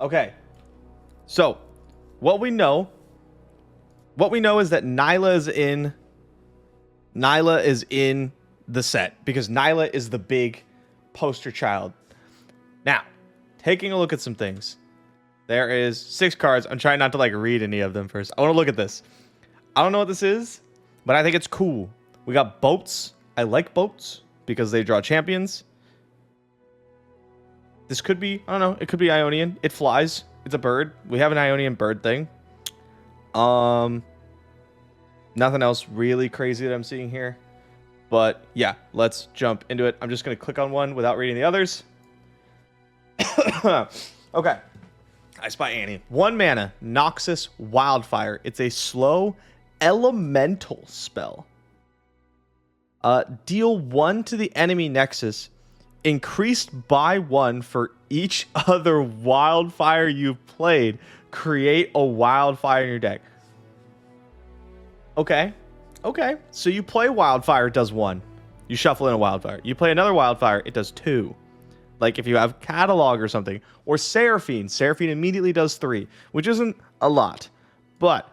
Okay. So, what we know is that Nyla is in the set because Nyla is the big poster child. Now, taking a look at some things. There is 6 cards. I'm trying not to like read any of them first. I want to look at this. I don't know what this is, but I think it's cool. We got boats. I like boats because they draw champions. This could be, I don't know, it could be Ionian. It flies. It's a bird. We have an Ionian bird thing. Nothing else really crazy that I'm seeing here. But yeah, let's jump into it. I'm just going to click on one without reading the others. Okay. I Spy Annie. 1 mana, Noxus Wildfire. It's a slow elemental spell. Deal 1 to the enemy Nexus, increased by 1 for each other wildfire you've played. Create a wildfire in your deck. Okay. Okay. So you play wildfire, it does 1. You shuffle in a wildfire. You play another wildfire, it does 2. Like if you have Catalog or something. Or Seraphine. Seraphine immediately does 3, which isn't a lot. But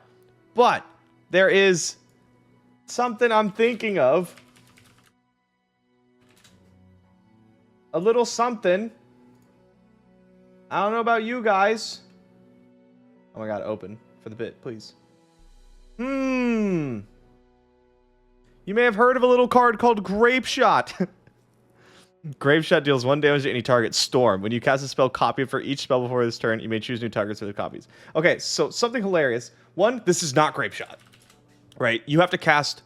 there is something I'm thinking of. A little something. I don't know about you guys. Oh my god, open for the bit, please. You may have heard of a little card called Grape Shot. Grape Shot deals 1 damage to any target. Storm. When you cast a spell, copy it for each spell before this turn. You may choose new targets for the copies. Okay, so something hilarious. 1, this is not Grape Shot. Right? You have to cast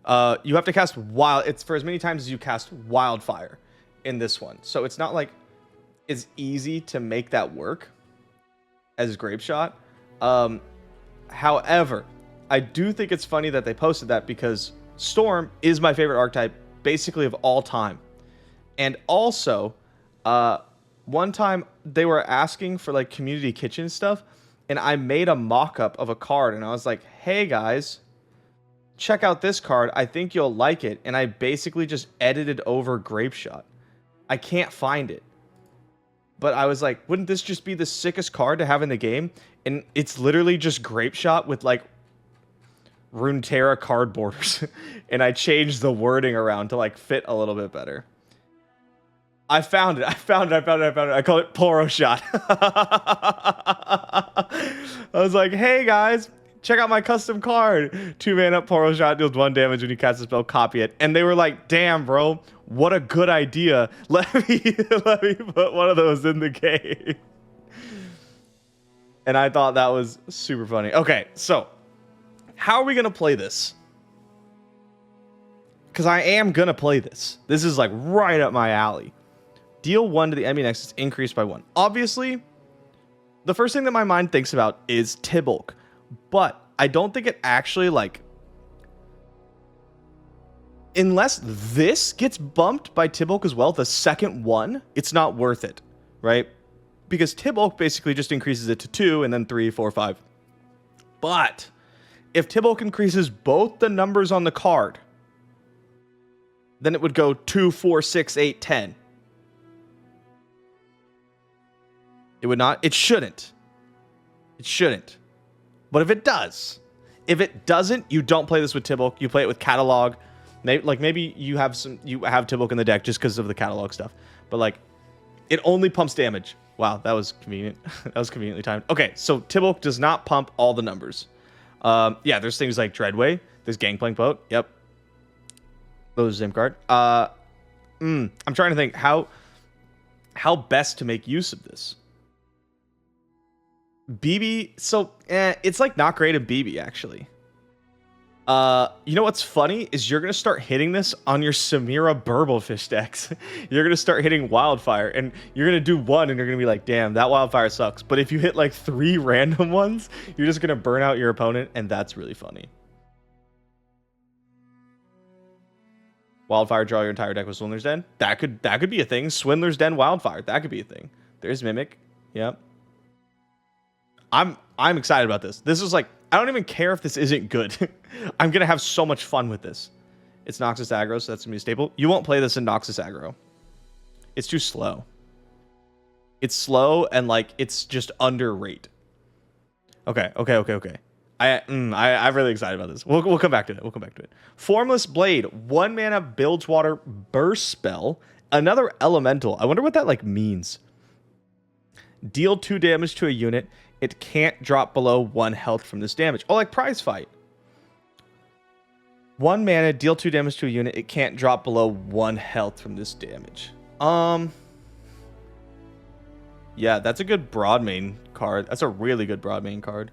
it's for as many times as you cast Wildfire in this one. So it's not like it's easy to make that work as Grape Shot. However, I do think it's funny that they posted that because Storm is my favorite archetype basically of all time. And also, one time they were asking for like community kitchen stuff, and I made a mock-up of a card, and I was like, hey guys, check out this card. I think you'll like it. And I basically just edited over Grape Shot. I can't find it. But I was like, wouldn't this just be the sickest card to have in the game? And it's literally just Grape Shot with like Runeterra card borders. And I changed the wording around to like fit a little bit better. I found it. I found it. I call it Poro Shot. I was like, hey guys, check out my custom card. 2 mana Poro Shot deals 1 damage when you cast a spell, copy it. And they were like, damn, bro, what a good idea. Let me put one of those in the game. And I thought that was super funny. Okay, so how are we going to play this? Because I am going to play this. This is like right up my alley. Deal 1 to the enemy Nexus, increased by 1. Obviously, the first thing that my mind thinks about is Tibulk. But I don't think it actually, like, unless this gets bumped by Tibulk as well, the second one, it's not worth it, right? Because Tibulk basically just increases it to 2 and then 3, 4, 5. But if Tibulk increases both the numbers on the card, then it would go 2, 4, 6, 8, 10. It would not. It shouldn't. It shouldn't. But if it does, if it doesn't, you don't play this with Tibulk. You play it with Catalog. Maybe you have Tibulk in the deck just because of the Catalog stuff. But like, it only pumps damage. Wow, that was convenient. That was conveniently timed. Okay, so Tibulk does not pump all the numbers. Yeah, there's things like Dreadway. There's Gangplank Boat. Yep. Those are the same card. I'm trying to think how best to make use of this. BB, so it's like not great at BB actually. You know what's funny is you're gonna start hitting this on your Samira Burblefish decks. You're gonna start hitting Wildfire, and you're gonna do 1, and you're gonna be like, damn, that Wildfire sucks. But if you hit like 3 random ones, you're just gonna burn out your opponent, and that's really funny. Wildfire, draw your entire deck with Swindler's Den. That could be a thing. Swindler's Den, Wildfire. That could be a thing. There's Mimic. Yep. I'm excited about this. This is like, I don't even care if this isn't good. I'm gonna have so much fun with this. It's Noxus aggro, so that's gonna be a staple. You won't play this in Noxus aggro. It's too slow. It's slow and like it's just under rate. Okay. I'm really excited about this. We'll come back to it. Formless Blade, 1 mana bilgewater burst spell, another elemental. I wonder what that like means. Deal 2 damage to a unit. It can't drop below 1 health from this damage. Oh, like Prize Fight. 1 mana, deal 2 damage to a unit. It can't drop below 1 health from this damage. Yeah, that's a good broad main card. That's a really good broad main card.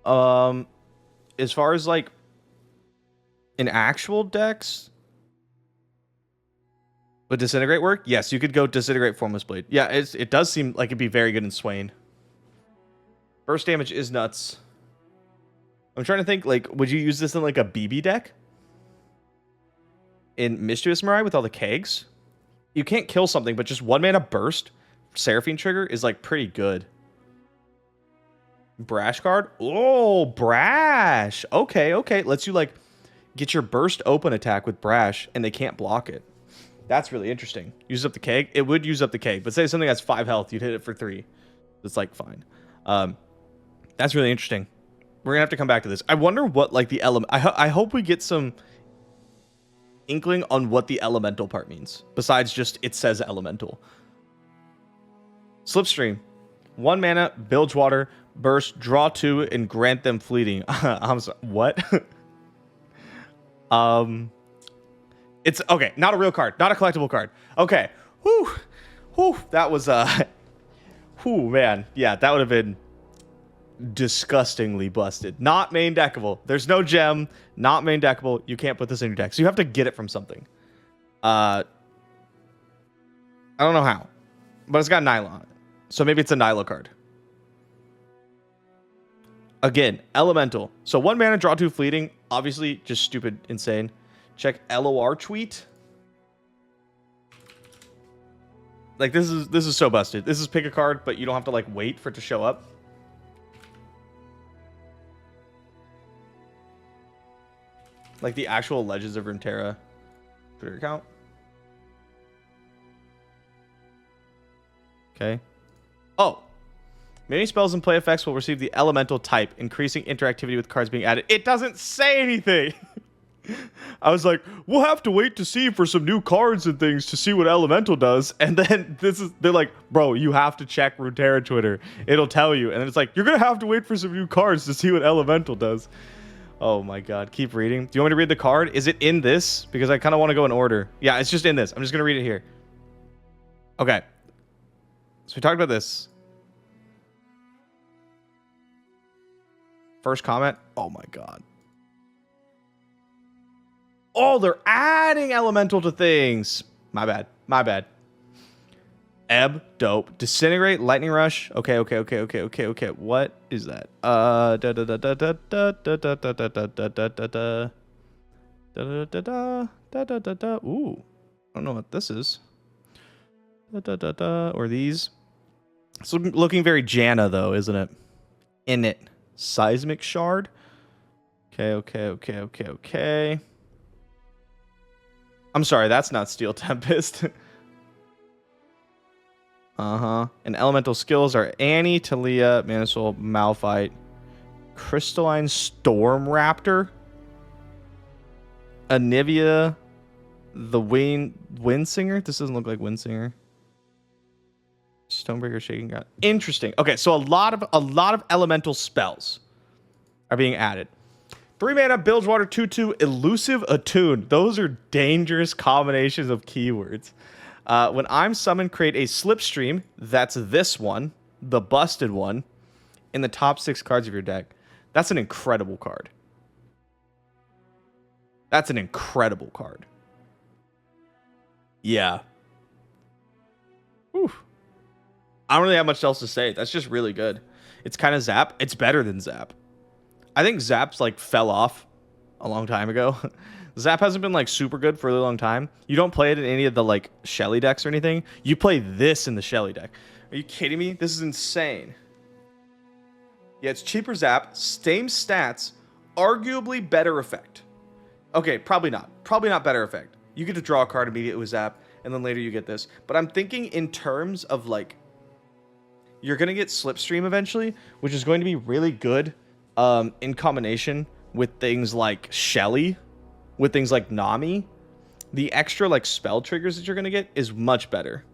As far as like in actual decks, would Disintegrate work? Yes, you could go Disintegrate Formless Blade. Yeah, it does seem like it'd be very good in Swain. Burst damage is nuts. I'm trying to think, like, would you use this in like a BB deck? In Mischievous Mirai with all the kegs? You can't kill something, but just 1 mana burst Seraphine trigger is like pretty good. Brash card? Oh, Brash. Okay. Lets you like get your burst open attack with Brash and they can't block it. That's really interesting. Use up the keg? It would use up the keg, but say something that's 5 health, you'd hit it for 3. It's like fine. That's really interesting. We're gonna have to come back to this. I wonder what like the element. I hope we get some inkling on what the elemental part means besides just it says elemental. Slipstream, 1 mana, bilgewater, burst, draw 2, and grant them fleeting. I'm sorry, what? It's okay. Not a real card, not a collectible card. Okay, whew. That was whew, man. Yeah, that would have been disgustingly busted. Not main deckable. There's no gem. Not main deckable. You can't put this in your deck, so you have to get it from something. I don't know how, but it's got Nylon on it. So maybe it's a Nilo card. Again, elemental. So 1 mana, draw 2 fleeting. Obviously, just stupid, insane. Check LOR tweet. Like this is so busted. This is pick a card, but you don't have to like wait for it to show up. Like the actual Legends of Runeterra Twitter account. Okay. Oh. Many spells and play effects will receive the elemental type, increasing interactivity with cards being added. It doesn't say anything. I was like, we'll have to wait to see for some new cards and things to see what elemental does. And then they're like, bro, you have to check Runeterra Twitter. It'll tell you. And then it's like, you're going to have to wait for some new cards to see what elemental does. Oh my God. Keep reading. Do you want me to read the card? Is it in this? Because I kind of want to go in order. Yeah, it's just in this. I'm just going to read it here. Okay. So we talked about this. First comment. Oh my God. Oh, they're adding elemental to things. My bad. Ebb, dope. Disintegrate, lightning rush. Okay. What is that? Ooh. I don't know what this is. Or these. It's looking very Janna though, isn't it? In it. Seismic shard. Okay. I'm sorry, that's not Steel Tempest. And elemental skills are Annie, Talia, Manisoul, Malphite, Crystalline Storm Raptor, Anivia, the Windsinger. This doesn't look like Windsinger. Stonebreaker, Shaking God. Interesting. Okay, so a lot of elemental spells are being added. 3 mana, Bilgewater, 2/2, Elusive Attune. Those are dangerous combinations of keywords. When I'm summoned, create a Slipstream. That's this one, the busted one, in the top 6 cards of your deck. That's an incredible card. That's an incredible card. Yeah. Whew. I don't really have much else to say. That's just really good. It's kind of Zap. It's better than Zap. I think Zap's like fell off a long time ago. Zap hasn't been like super good for a really long time. You don't play it in any of the like Shelly decks or anything. You play this in the Shelly deck. Are you kidding me? This is insane. Yeah, it's cheaper Zap, same stats, arguably better effect. Okay, probably not. Probably not better effect. You get to draw a card immediately with Zap, and then later you get this. But I'm thinking in terms of like you're going to get Slipstream eventually, which is going to be really good in combination with things like Shelly, with things like Nami. The extra like spell triggers that you're going to get is much better.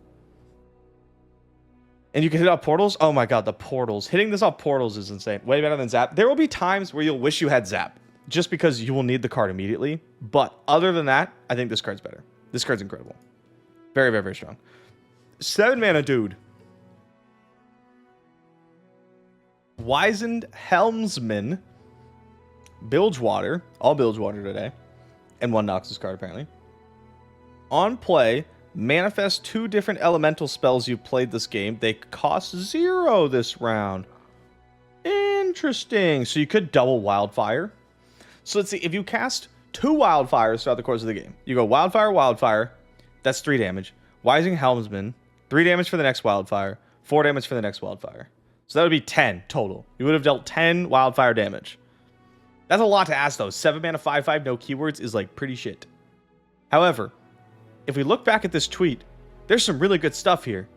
And you can hit off portals. Oh my god, the portals. Hitting this off portals is insane. Way better than Zap. There will be times where you'll wish you had Zap, just because you will need the card immediately. But other than that, I think this card's better. This card's incredible. Very, very, very strong. 7 mana dude. Wizened Helmsman. Bilgewater. All Bilgewater today. And 1 Noxus card, apparently. On play, manifest 2 different elemental spells you played this game. They cost 0 this round. Interesting. So you could double Wildfire. So let's see. If you cast 2 Wildfires throughout the course of the game, you go Wildfire, Wildfire. That's 3 damage. Wizened Helmsman. 3 damage for the next Wildfire. 4 damage for the next Wildfire. So that would be 10 total. You would have dealt 10 Wildfire damage. That's a lot to ask, though. 7 mana, 5/5, no keywords is like pretty shit. However, if we look back at this tweet, there's some really good stuff here.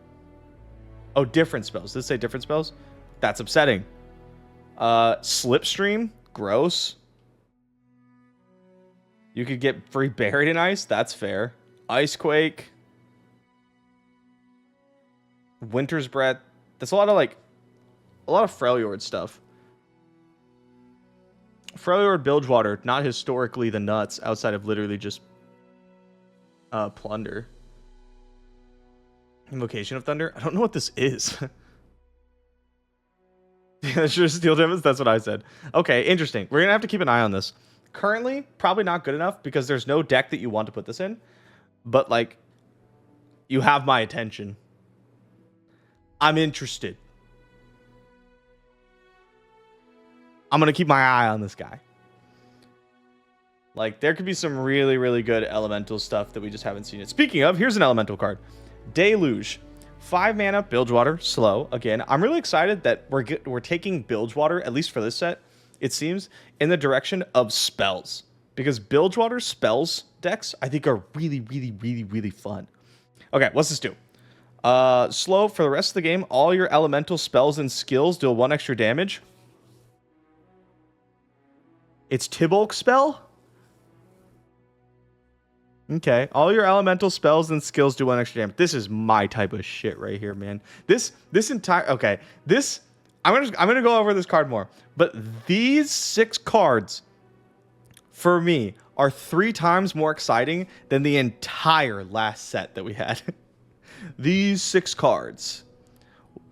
Oh, different spells. Did it say different spells? That's upsetting. Slipstream, gross. You could get free Buried in Ice. That's fair. Icequake. Winter's Breath. That's a lot of Freljord stuff. Freljord Bilgewater, not historically the nuts, outside of literally just Plunder. Invocation of Thunder? I don't know what this is. Yeah, sure, Steel Demons? That's what I said. Okay, interesting. We're going to have to keep an eye on this. Currently, probably not good enough because there's no deck that you want to put this in. But, like, you have my attention. I'm interested. I'm going to keep my eye on this guy. Like, there could be some really, really good elemental stuff that we just haven't seen yet. Speaking of, here's an elemental card. Deluge. 5 mana, Bilgewater, slow. Again, I'm really excited that we're taking Bilgewater, at least for this set, it seems, in the direction of spells. Because Bilgewater spells decks, I think, are really, really, really, really fun. Okay, what's this do? Slow for the rest of the game. All your elemental spells and skills deal 1 extra damage. It's Tibulk spell? Okay. All your elemental spells and skills do 1 extra damage. This is my type of shit right here, man. This entire... Okay. This... I'm gonna go over this card more. But these 6 cards, for me, are 3 times more exciting than the entire last set that we had. These 6 cards.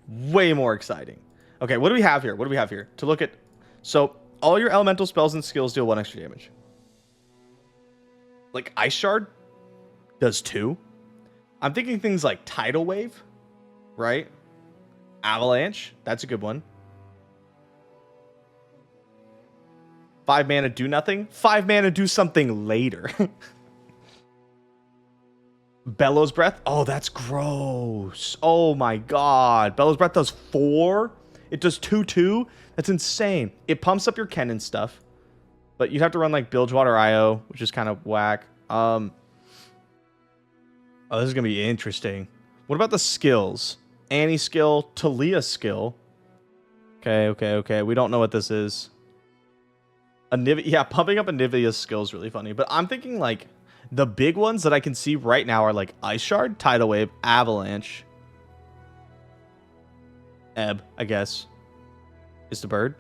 Way more exciting. Okay, what do we have here? What do we have here? To look at... So... All your elemental spells and skills deal 1 extra damage. Like, Ice Shard does 2. I'm thinking things like Tidal Wave, right? Avalanche, that's a good one. 5 mana, do nothing. 5 mana, do something later. Bellows Breath, oh, that's gross. Oh my god. Bellows Breath does 4. It does 2/2. That's insane. It pumps up your Kennen stuff. But you'd have to run like Bilgewater IO, which is kind of whack. Oh, this is going to be interesting. What about the skills? Annie skill, Talia skill. Okay. We don't know what this is. Yeah, pumping up Anivia's skill is really funny. But I'm thinking like the big ones that I can see right now are like Ice Shard, Tidal Wave, Avalanche. Ebb, I guess, is the bird.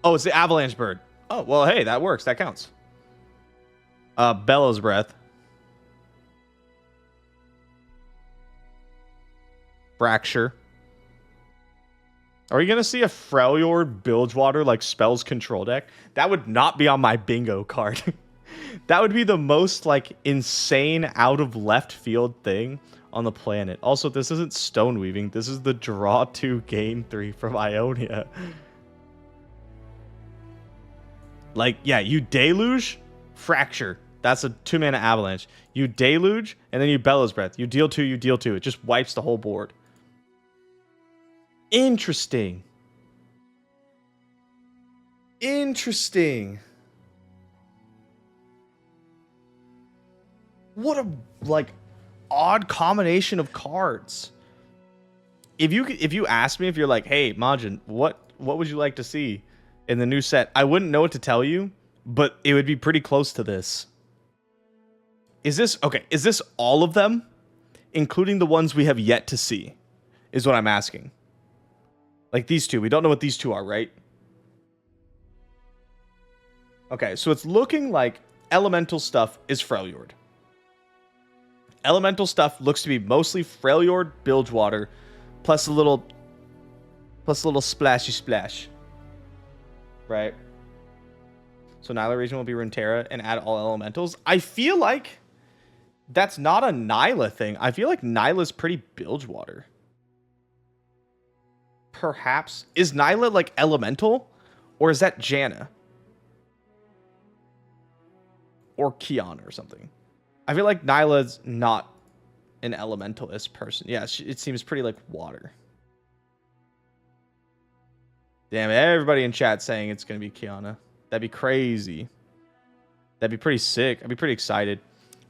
Oh, it's the Avalanche bird. Oh, well, hey, that works. That counts. Bellows Breath. Fracture. Are we going to see a Freljord Bilgewater, like, spells control deck? That would not be on my bingo card. That would be the most, like, insane out of left field thing on the planet. Also, this isn't Stone Weaving. This is the draw 2, gain 3 from Ionia. Like, yeah, you Deluge, Fracture. That's a 2 mana Avalanche. You Deluge, and then you Bellows Breath. You deal 2, you deal 2. It just wipes the whole board. Interesting. Interesting. What a, like, odd combination of cards. If you ask me, if you're like, hey, Majin, what would you like to see in the new set? I wouldn't know what to tell you, but it would be pretty close to this. Is this all of them, including the ones we have yet to see? Is what I'm asking. Like these two, we don't know what these two are, right? Okay, so it's looking like elemental stuff is Freljord. Elemental stuff looks to be mostly Freljord, bilgewater, plus a little splashy splash. Right? So Nyla region will be Runeterra and add all elementals. I feel like that's not a Nyla thing. I feel like Nyla's pretty bilgewater. Perhaps. Is Nyla like elemental? Or is that Janna? Or Kiana or something. I feel like Nyla's not an elementalist person. Yeah, it seems pretty like water. Damn, everybody in chat saying it's going to be Kiana. That'd be crazy. That'd be pretty sick. I'd be pretty excited.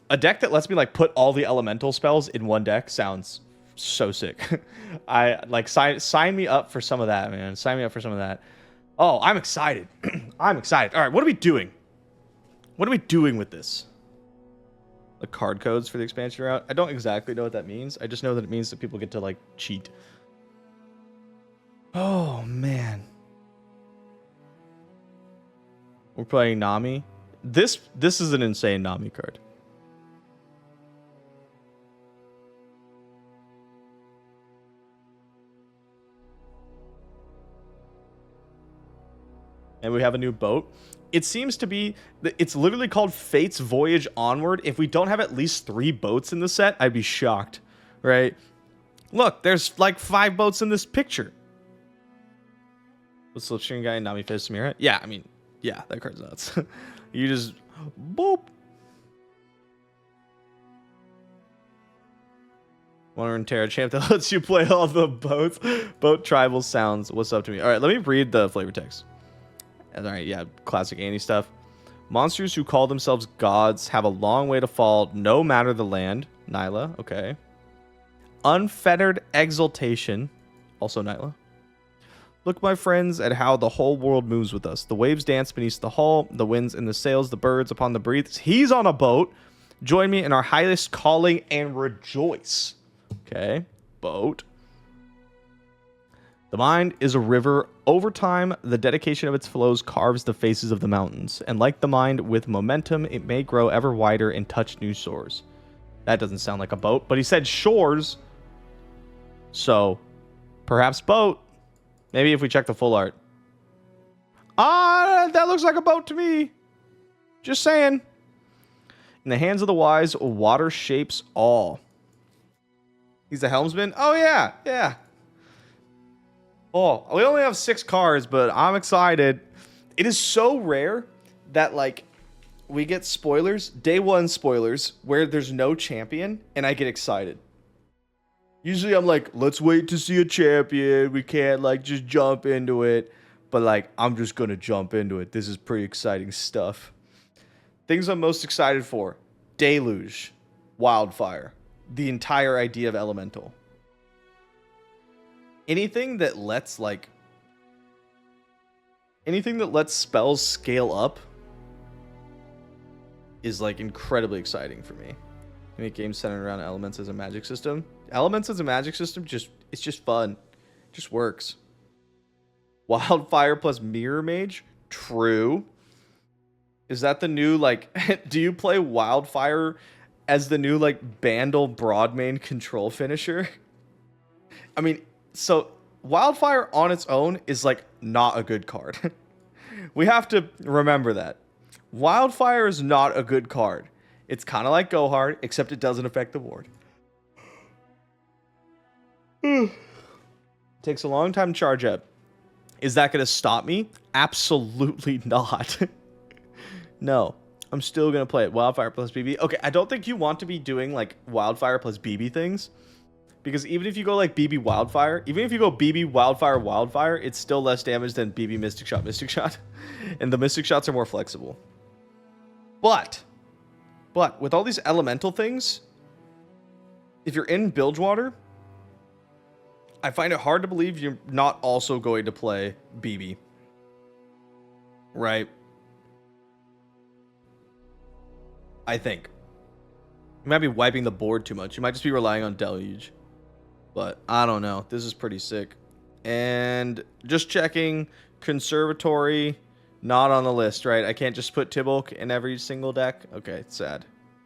A deck that lets me like put all the elemental spells in one deck sounds so sick. I like sign me up for some of that, man. Sign me up for some of that. Oh, I'm excited. I'm excited. All right, what are we doing? What are we doing with this? The card codes for the expansion route. I don't exactly know what that means. I just know that it means that people get to like cheat. Oh man. We're playing Nami. This is an insane Nami card. And we have a new boat. It seems to be, it's literally called Fate's Voyage Onward. If we don't have at least 3 boats in the set, I'd be shocked, right? Look, there's like 5 boats in this picture. What's Slipstream guy? Nami Face Samira? Yeah, I mean, yeah, that card's nuts. You just, boop. Runeterra champ that lets you play all the boats. Boat tribal sounds. What's up to me? All right, let me read the flavor text. All right, yeah, classic Annie stuff. Monsters who call themselves gods have a long way to fall, no matter the land. Nyla, okay. Unfettered exaltation, also Nyla. Look, my friends, at how the whole world moves with us. The waves dance beneath the hull, the winds in the sails, the birds upon the breeze. He's on a boat. Join me in our highest calling and rejoice. Okay, boat. The mind is a river. Over time, the dedication of its flows carves the faces of the mountains. And like the mind with momentum, it may grow ever wider and touch new shores. That doesn't sound like a boat, but he said shores. So, perhaps boat. Maybe if we check the full art. Ah, that looks like a boat to me. Just saying. In the hands of the wise, water shapes all. He's a helmsman? Oh, yeah. Yeah. Oh, we only have 6 cards, but I'm excited. It is so rare that, like, we get spoilers, day 1 spoilers, where there's no champion, and I get excited. Usually I'm like, let's wait to see a champion. We can't, like, just jump into it. But, like, I'm just going to jump into it. This is pretty exciting stuff. Things I'm most excited for. Deluge. Wildfire. The entire idea of Elemental. Anything that lets, like... anything that lets spells scale up is, like, incredibly exciting for me. Make games centered around elements as a magic system. Elements as a magic system, it's just fun. It just works. Wildfire plus Mirror Mage? True. Is that the new, like... do you play Wildfire as the new, like, Bandle Broadmain control finisher? I mean... so, Wildfire on its own is, like, not a good card. We have to remember that. Wildfire is not a good card. It's kind of like Go Hard, except it doesn't affect the ward. Takes a long time to charge up. Is that going to stop me? Absolutely not. No. I'm still going to play it. Wildfire plus BB. Okay, I don't think you want to be doing, like, Wildfire plus BB things. Because even if you go like BB Wildfire, even if you go BB Wildfire Wildfire, it's still less damage than BB Mystic Shot. And the Mystic Shots are more flexible. But with all these elemental things, if you're in bilgewater, I find it hard to believe you're not also going to play BB. Right? I think. You might be wiping the board too much. You might just be relying on Deluge. But I don't know. This is pretty sick. And just checking, Conservatory, not on the list, right? I can't just put Tibulk in every single deck. Okay, it's sad.